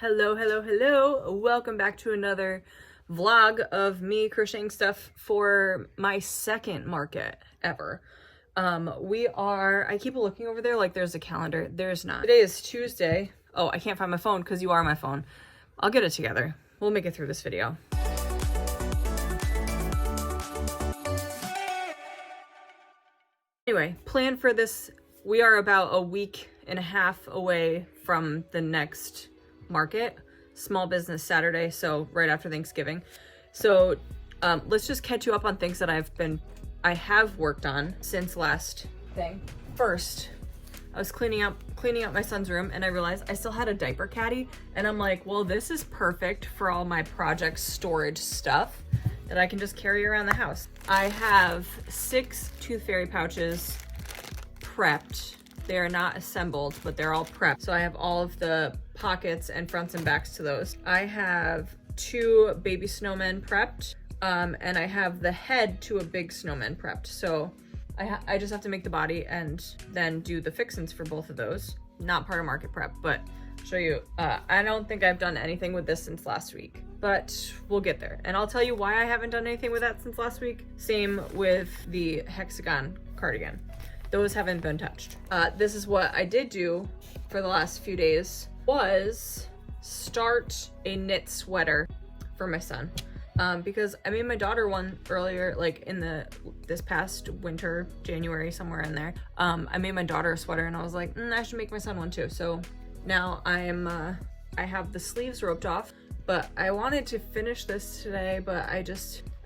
Hello, hello, hello. Welcome back to another vlog of me crocheting stuff for my second market ever. I keep looking over there like there's a calendar. There's not. Today is Tuesday. Oh, I can't find my phone because you are my phone. I'll get it together. We'll make it through this video. Anyway, plan for this. We are about a week and a half away from the next market, Small Business Saturday, so right after Thanksgiving. So let's just catch you up on things that I have worked on since last thing. First, I was cleaning out my son's room and I realized I still had a diaper caddy, and I'm like, well, this is perfect for all my project storage stuff that I can just carry around the house. I have 6 tooth fairy pouches prepped. They are not assembled, but they're all prepped. So I have all of the pockets and fronts and backs to those. I have 2 baby snowmen prepped, and I have the head to a big snowman prepped. So I just have to make the body and then do the fixins for both of those. Not part of market prep, but I'll show you. I don't think I've done anything with this since last week, but we'll get there. And I'll tell you why I haven't done anything with that since last week. Same with the hexagon cardigan. Those haven't been touched. This is what I did do for the last few days, was start a knit sweater for my son. Because I made my daughter one earlier, like in this past winter, January, somewhere in there. I made my daughter a sweater and I was like, I should make my son one too. So now I have the sleeves roped off, but I wanted to finish this today, but I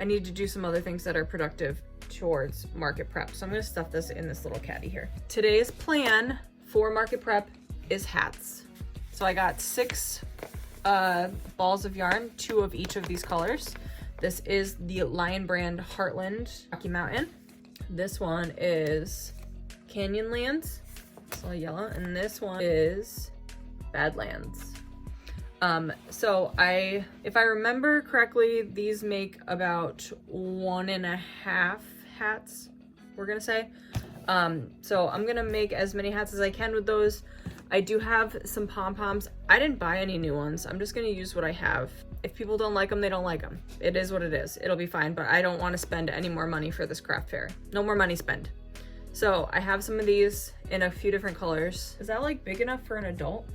need to do some other things that are productive towards market prep. So I'm gonna stuff this in this little caddy here. Today's plan for market prep is hats. So I got 6 balls of yarn, 2 of each of these colors. This is the Lion Brand Heartland Rocky Mountain. This one is Canyonlands, it's all yellow, and this one is Badlands. So if I remember correctly, these make about 1.5 hats, we're gonna say. So I'm gonna make as many hats as I can with those. I do have some pom-poms. I didn't buy any new ones. I'm just gonna use what I have. If people don't like them, they don't like them. It is what it is. It'll be fine, but I don't want to spend any more money for this craft fair. No more money spent. So I have some of these in a few different colors. Is that like big enough for an adult?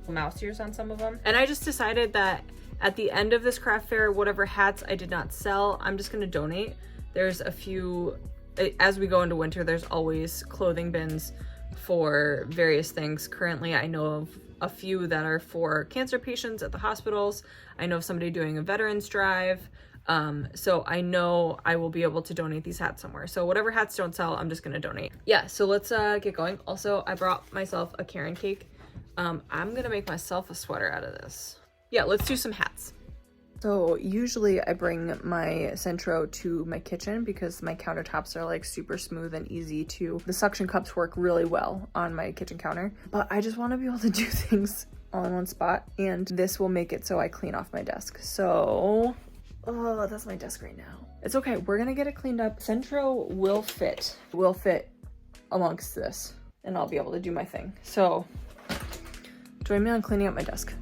Mouse ears on some of them. And I just decided that at the end of this craft fair, whatever hats I did not sell, I'm just gonna donate. There's a few, as we go into winter, there's always clothing bins for various things. Currently, I know of a few that are for cancer patients at the hospitals. I know of somebody doing a veterans drive. So I know I will be able to donate these hats somewhere. So whatever hats don't sell, I'm just gonna donate. Yeah, so let's get going. Also, I brought myself a Karen cake. I'm gonna make myself a sweater out of this. Yeah, let's do some hats. So usually I bring my Centro to my kitchen because my countertops are like super smooth and easy the suction cups work really well on my kitchen counter. But I just wanna be able to do things all in one spot, and this will make it so I clean off my desk. So, oh, that's my desk right now. It's okay, we're gonna get it cleaned up. Centro will fit amongst this, and I'll be able to do my thing. So, join me on cleaning up my desk.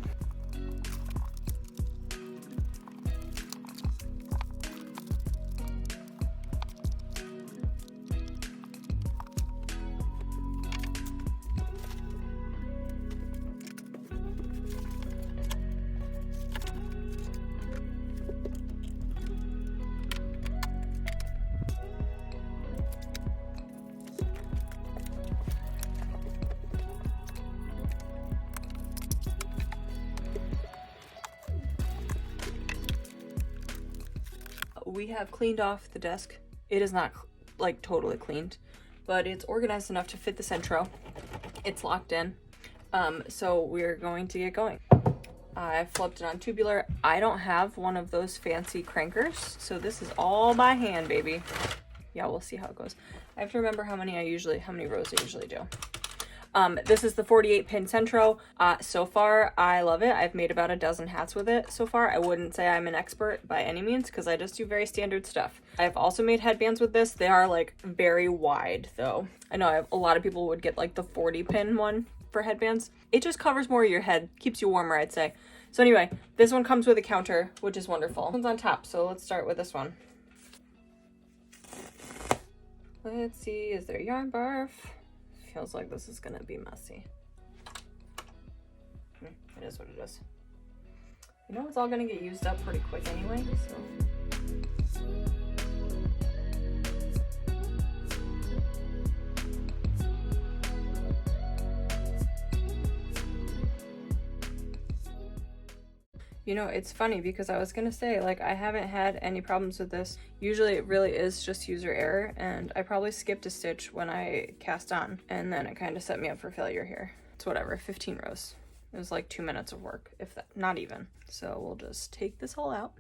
We have cleaned off the desk. It is not like totally cleaned, but it's organized enough to fit the Centro. It's locked in. So we're going to get going. I flipped it on tubular. I don't have one of those fancy crankers, so this is all by hand, baby. Yeah, we'll see how it goes. I have to remember how many rows I usually do. This is the 48 pin Centro. So far, I love it. I've made about a dozen hats with it so far. I wouldn't say I'm an expert by any means because I just do very standard stuff. I've also made headbands with this. They are like very wide though. I know a lot of people would get like the 40 pin one for headbands. It just covers more of your head, keeps you warmer, I'd say. So anyway, this one comes with a counter, which is wonderful. This one's on top, so let's start with this one. Let's see, is there yarn barf? Feels like this is gonna be messy. It is what it is. You know, it's all gonna get used up pretty quick anyway, so. You know, it's funny because I was gonna say, like, I haven't had any problems with this. Usually it really is just user error, and I probably skipped a stitch when I cast on, and then it kind of set me up for failure here. It's whatever, 15 rows. It was like 2 minutes of work, if that, not even. So we'll just take this all out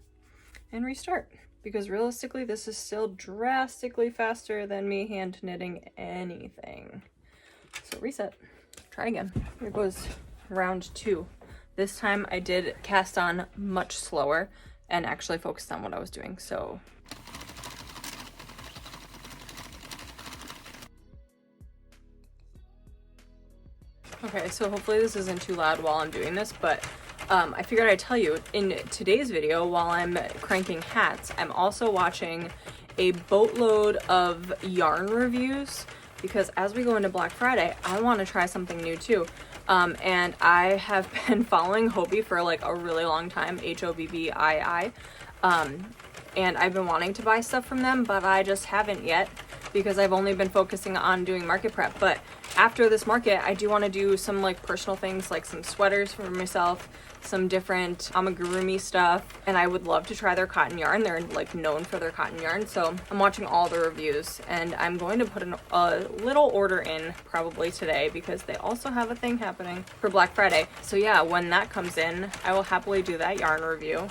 and restart, because realistically this is still drastically faster than me hand knitting anything. So reset, try again. Here goes round 2. This time I did cast on much slower and actually focused on what I was doing, so. Okay, so hopefully this isn't too loud while I'm doing this, but I figured I'd tell you, in today's video, while I'm cranking hats, I'm also watching a boatload of yarn reviews, because as we go into Black Friday, I want to try something new too. And I have been following Hobbii for like a really long time, Hobbii. And I've been wanting to buy stuff from them, but I just haven't yet because I've only been focusing on doing market prep. But after this market, I do want to do some like personal things, like some sweaters for myself, some different amigurumi stuff, and I would love to try their cotton yarn. They're like known for their cotton yarn, so I'm watching all the reviews, and I'm going to put a little order in probably today because they also have a thing happening for Black Friday. So yeah, when that comes in, I will happily do that yarn review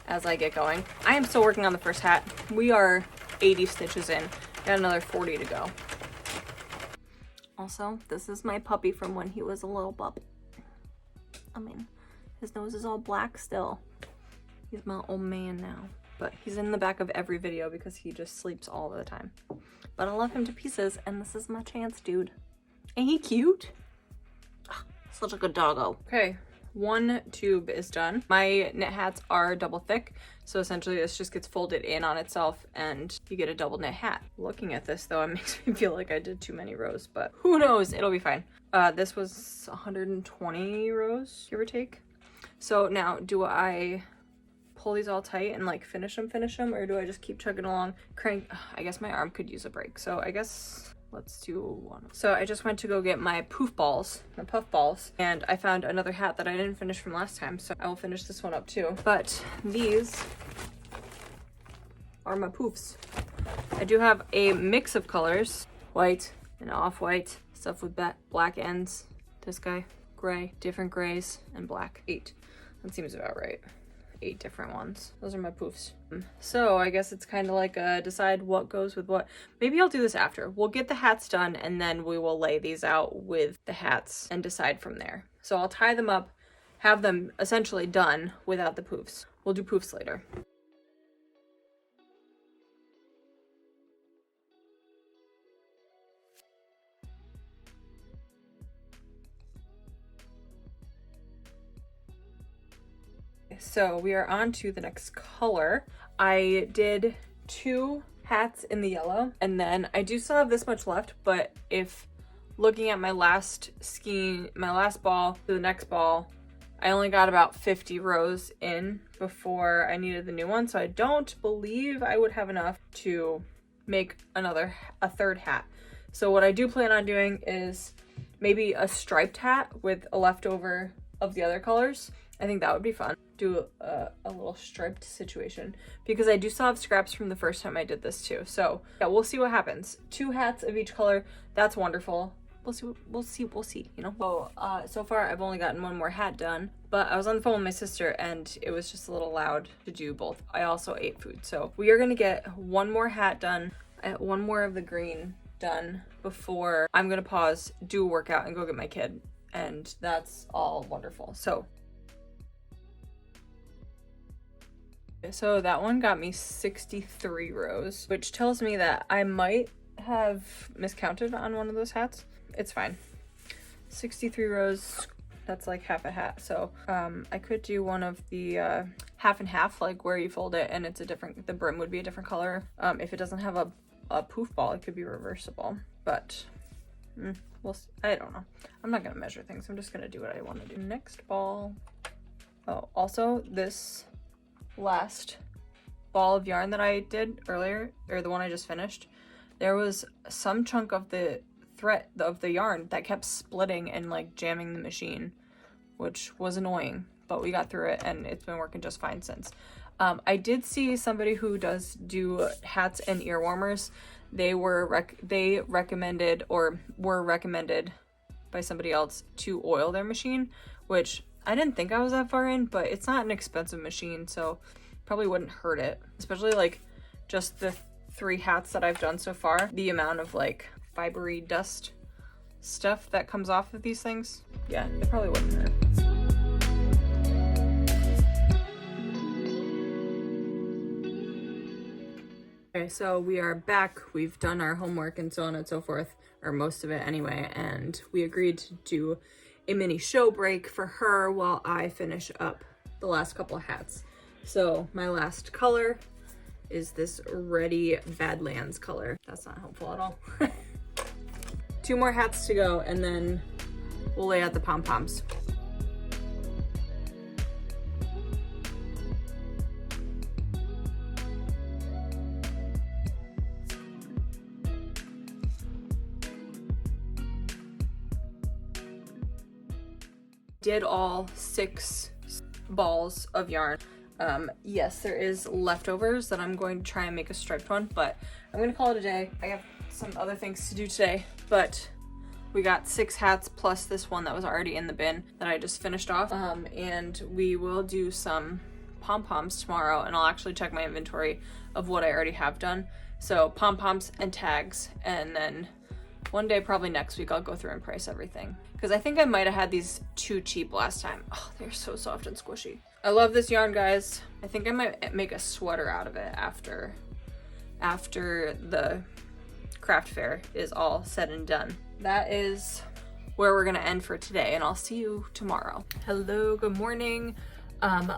as I get going. I am still working on the first hat. We are 80 stitches in. Got another 40 to go. Also, this is my puppy from when he was a little pup. I mean, his nose is all black still. He's my old man now. But he's in the back of every video because he just sleeps all the time. But I love him to pieces, and this is my chance, dude. Ain't he cute? Ugh, such a good doggo. Okay, one tube is done. My knit hats are double thick, so essentially this just gets folded in on itself and you get a double knit hat. Looking at this though, it makes me feel like I did too many rows, but who knows, it'll be fine. This was 120 rows, give or take. So now, do I pull these all tight and like finish them, or do I just keep chugging along? Crank, I guess my arm could use a break, so I guess let's do one. So I just went to go get my puff balls, and I found another hat that I didn't finish from last time, so I will finish this one up too. But these are my poofs. I do have a mix of colors, white and off-white, stuff with black ends. This guy, gray, different grays, and black. 8. That seems about right. 8 different ones. Those are my poofs. So I guess it's kind of like decide what goes with what. Maybe I'll do this after. We'll get the hats done and then we will lay these out with the hats and decide from there. So I'll tie them up, have them essentially done without the poofs. We'll do poofs later. So we are on to the next color. I did 2 hats in the yellow, and then I do still have this much left, but if looking at my last ball to the next ball, I only got about 50 rows in before I needed the new one, so I don't believe I would have enough to make a third hat. So what I do plan on doing is maybe a striped hat with a leftover of the other colors. I think that would be fun. Do a little striped situation because I do still have scraps from the first time I did this too. So yeah, we'll see what happens. 2 hats of each color. That's wonderful. We'll see, you know? So far I've only gotten 1 more hat done, but I was on the phone with my sister and it was just a little loud to do both. I also ate food. So we are gonna get 1 more hat done, 1 more of the green done before I'm gonna pause, do a workout, and go get my kid. And that's all wonderful. So that one got me 63 rows, which tells me that I might have miscounted on one of those hats. It's fine. 63 rows, that's like half a hat. So I could do one of the half and half, like where you fold it and it's a different, the brim would be a different color. If it doesn't have a poof ball, it could be reversible, but I don't know. I'm not gonna measure things. I'm just gonna do what I want to do. Next ball. Oh, also this last ball of yarn that I did earlier, or the one I just finished, there was some chunk of the thread of the yarn that kept splitting and like jamming the machine, which was annoying, but we got through it and it's been working just fine since. I did see somebody who does do hats and ear warmers. They were recommended by somebody else to oil their machine, which I didn't think I was that far in, but it's not an expensive machine, so probably wouldn't hurt it. Especially like just the 3 hats that I've done so far, the amount of like fibery dust stuff that comes off of these things, yeah, it probably wouldn't hurt. Okay, so we are back. We've done our homework and so on and so forth, or most of it anyway, and we agreed to do a mini show break for her while I finish up the last couple of hats. So my last color is this Ready Badlands color. That's not helpful at all. 2 more hats to go and then we'll lay out the pom-poms. Did all 6 balls of yarn. Yes, there is leftovers that I'm going to try and make a striped one, but I'm gonna call it a day. I have some other things to do today, but we got 6 hats plus this one that was already in the bin that I just finished off. And we will do some pom-poms tomorrow, and I'll actually check my inventory of what I already have done. So pom-poms and tags, and then one day, probably next week, I'll go through and price everything. Because I think I might have had these too cheap last time. Oh, they're so soft and squishy. I love this yarn, guys. I think I might make a sweater out of it after the craft fair is all said and done. That is where we're gonna end for today, and I'll see you tomorrow. Hello, good morning.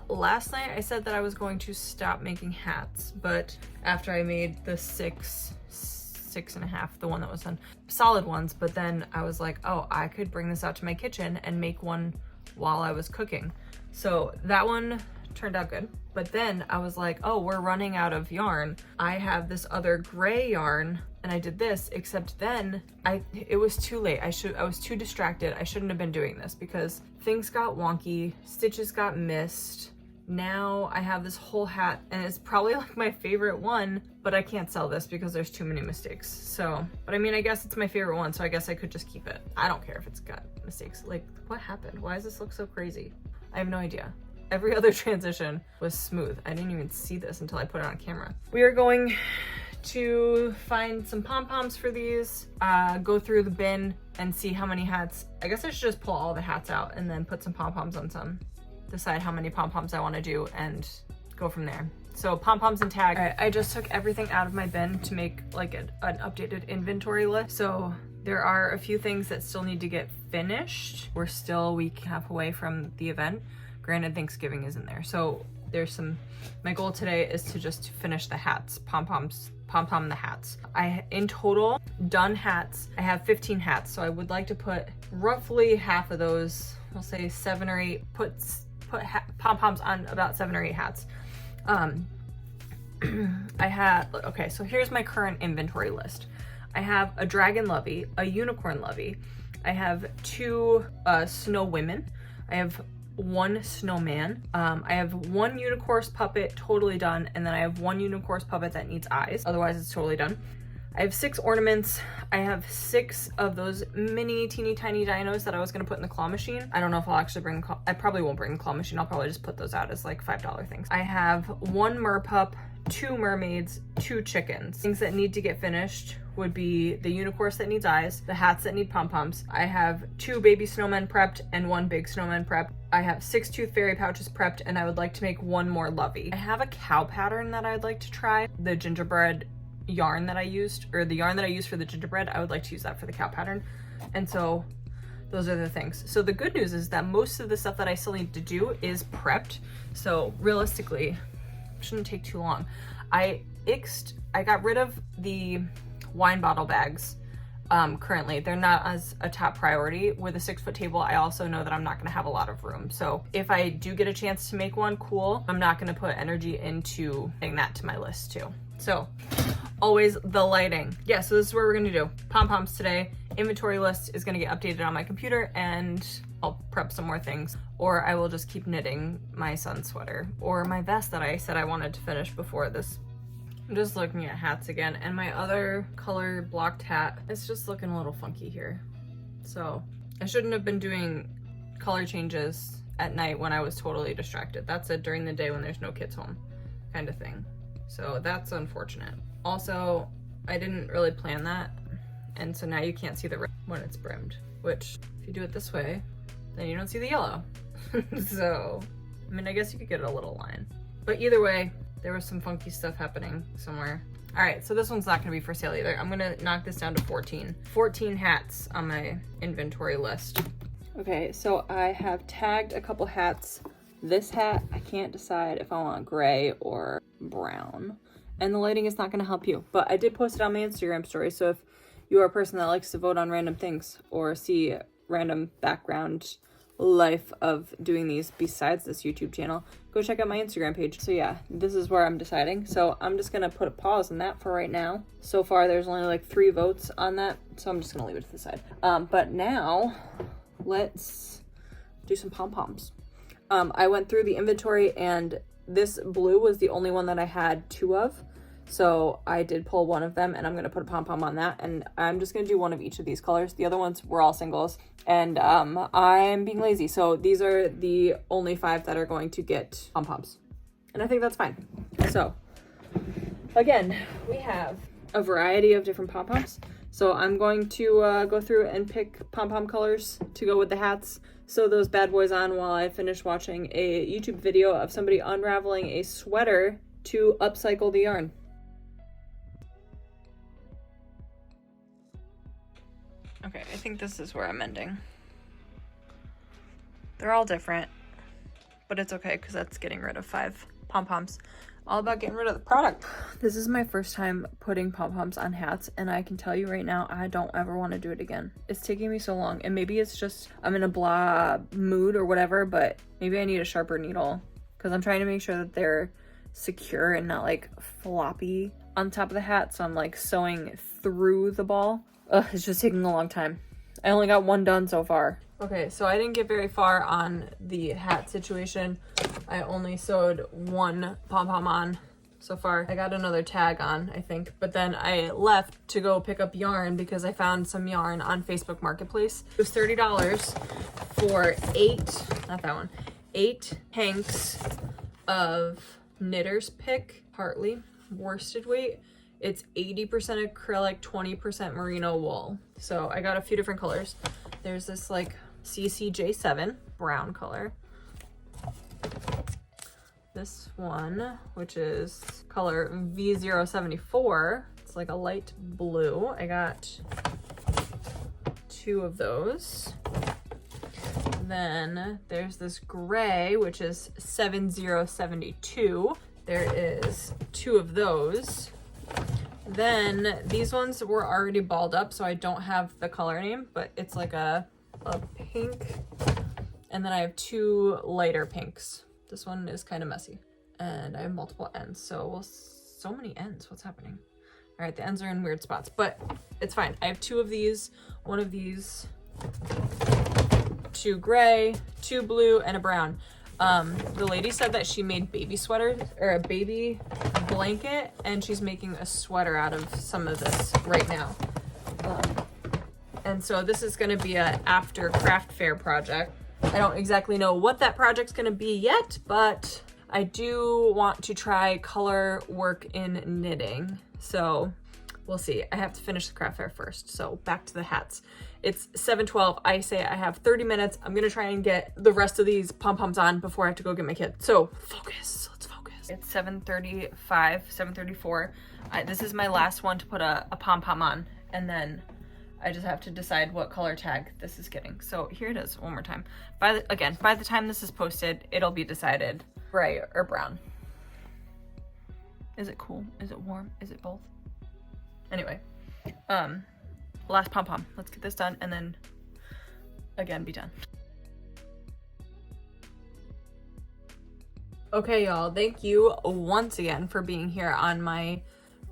Last night I said that I was going to stop making hats, but after I made the 6.5, the one that was done, solid ones, but then I was like, oh, I could bring this out to my kitchen and make one while I was cooking. So that one turned out good, but then I was like, oh, we're running out of yarn. I have this other gray yarn, and I did this, except then it was too late. I was too distracted. I shouldn't have been doing this because things got wonky, stitches got missed. Now I have this whole hat, and it's probably like my favorite one, but I can't sell this because there's too many mistakes. So, but I mean, I guess it's my favorite one, so I guess I could just keep it. I don't care if it's got mistakes. Like, what happened? Why does this look so crazy? I have no idea. Every other transition was smooth. I didn't even see this until I put it on camera. We are going to find some pom-poms for these, go through the bin and see how many hats. I guess I should just pull all the hats out and then put some pom-poms on some. Decide how many pom-poms I want to do and go from there. So pom-poms and tag. Right, I just took everything out of my bin to make like an updated inventory list. So there are a few things that still need to get finished. We're still a week and a half away from the event. Granted, Thanksgiving is in there. So there's some, my goal today is to just finish the hats, pom-pom the hats. In total, done hats, I have 15 hats. So I would like to put roughly half of those, I'll say 7 or 8, put pom-poms on about 7 or 8 hats. Okay, so here's my current inventory list. I have a dragon lovey, a unicorn lovey. I have 2 snow women. I have 1 snowman. I have 1 unicorn puppet totally done, and then I have 1 unicorn puppet that needs eyes. Otherwise, it's totally done. I have 6 ornaments. I have 6 of those mini teeny tiny dinos that I was gonna put in the claw machine. I don't know if I'll actually bring I probably won't bring the claw machine. I'll probably just put those out as like $5 things. I have 1 merpup, 2 mermaids, 2 chickens. Things that need to get finished would be the unicorn that needs eyes, the hats that need pom-poms. I have 2 baby snowmen prepped and 1 big snowman prepped. I have 6 tooth fairy pouches prepped, and I would like to make 1 more lovey. I have a cow pattern that I'd like to try. The gingerbread yarn that I used, or the yarn that I used for the gingerbread, I would like to use that for the cow pattern. And so those are the things. So the good news is that most of the stuff that I still need to do is prepped. So realistically, it shouldn't take too long. I got rid of the wine bottle bags. Currently they're not as a top priority. With a 6-foot table, I also know that I'm not going to have a lot of room. So if I do get a chance to make one, cool. I'm not going to put energy into adding that to my list too. So always the lighting. Yeah, so this is what we're going to do. Pom-poms today. Inventory list is going to get updated on my computer, and I'll prep some more things, or I will just keep knitting my son's sweater or my vest that I said I wanted to finish before this. I'm just looking at hats again, and my other color blocked hat is just looking a little funky here. So I shouldn't have been doing color changes at night when I was totally distracted. That's a during the day when there's no kids home kind of thing. So that's unfortunate. Also, I didn't really plan that, and so now you can't see the rim when it's brimmed, which if you do it this way, then you don't see the yellow. So, I mean, I guess you could get a little line. But either way, there was some funky stuff happening somewhere. All right, so this one's not gonna be for sale either. I'm gonna knock this down to 14. 14 hats on my inventory list. Okay, so I have tagged a couple hats. This hat, I can't decide if I want gray or brown. And the lighting is not gonna help you, but I did post it on my Instagram story, so if you are a person that likes to vote on random things or see random background life of doing these besides this YouTube channel, go check out my Instagram page. So yeah, this is where I'm deciding. So I'm just gonna put a pause on that for right now. So far there's only like 3 votes on that, so I'm just gonna leave it to the side. But now let's do some pom-poms. I went through the inventory, and this blue was the only one that I had 2 of. So I did pull one of them, and I'm going to put a pom-pom on that, and I'm just going to do one of each of these colors. The other ones were all singles, and I'm being lazy. So these are the only 5 that are going to get pom-poms, and I think that's fine. So again, we have a variety of different pom-poms. So I'm going to go through and pick pom-pom colors to go with the hats. Sew those bad boys on while I finish watching a YouTube video of somebody unraveling a sweater to upcycle the yarn. Okay, I think this is where I'm ending. They're all different, but it's okay because that's getting rid of 5 pom-poms. All about getting rid of the product. This is my first time putting pom-poms on hats, and I can tell you right now, I don't ever want to do it again. It's taking me so long, and maybe it's just I'm in a blah mood or whatever, but maybe I need a sharper needle because I'm trying to make sure that they're secure and not like floppy on top of the hat. So I'm like sewing through the ball. Ugh, it's just taking a long time. I only got 1 done so far. Okay, so I didn't get very far on the hat situation. I only sewed 1 pom-pom on so far. I got another tag on, I think, but then I left to go pick up yarn because I found some yarn on Facebook Marketplace. It was $30 for 8 hanks of Knitter's Pick, partly worsted weight. It's 80% acrylic, 20% merino wool. So I got a few different colors. There's this like CCJ7 brown color. This one, which is color V074. It's like a light blue. I got 2 of those. Then there's this gray, which is 7072. There is 2 of those. Then these ones were already balled up, so I don't have the color name, but it's like a pink. And then I have 2 lighter pinks. This one is kind of messy. And I have multiple ends, so so many ends. What's happening? All right, the ends are in weird spots, but it's fine. I have 2 of these, 1 of these, 2 gray, 2 blue, and a brown. The lady said that she made baby sweaters or a baby blanket, and she's making a sweater out of some of this right now. And so this is going to be a after craft fair project. I don't exactly know what that project's going to be yet, but I do want to try color work in knitting. So we'll see. I have to finish the craft fair first. So back to the hats. It's 7:12. I say I have 30 minutes. I'm going to try and get the rest of these pom-poms on before I have to go get my kid. So focus. Let's focus. It's 7:35, 7:34. This is my last one to put a pom-pom on. And then I just have to decide what color tag this is getting. So here it is one more time. By the time this is posted, it'll be decided gray or brown. Is it cool? Is it warm? Is it both? Anyway, last pom-pom. Let's get this done and then again be done. Okay, y'all, thank you once again for being here on my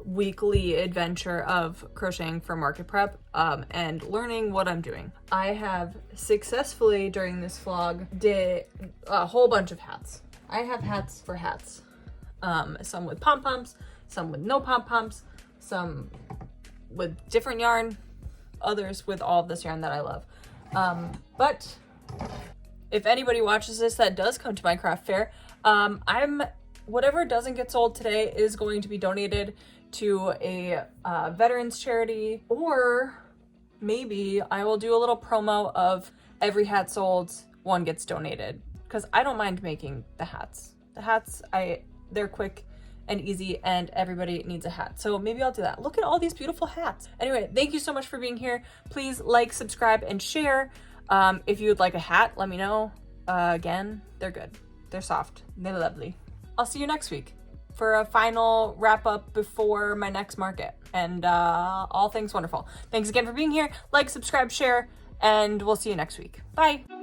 weekly adventure of crocheting for market prep and learning what I'm doing. I have successfully during this vlog did a whole bunch of hats. I have hats for hats. Some with pom-poms, some with no pom-poms, some with different yarn, others with all of this yarn that I love. But if anybody watches this that does come to my craft fair, whatever doesn't get sold today is going to be donated to a veterans charity, or maybe I will do a little promo of every hat sold, one gets donated, because I don't mind making the hats. The hats, they're quick and easy and everybody needs a hat. So maybe I'll do that. Look at all these beautiful hats. Anyway, thank you so much for being here. Please like, subscribe, and share. If you would like a hat, let me know. Again, they're good. They're soft. They're lovely. I'll see you next week for a final wrap up before my next market and all things wonderful. Thanks again for being here. Like, subscribe, share, and we'll see you next week. Bye.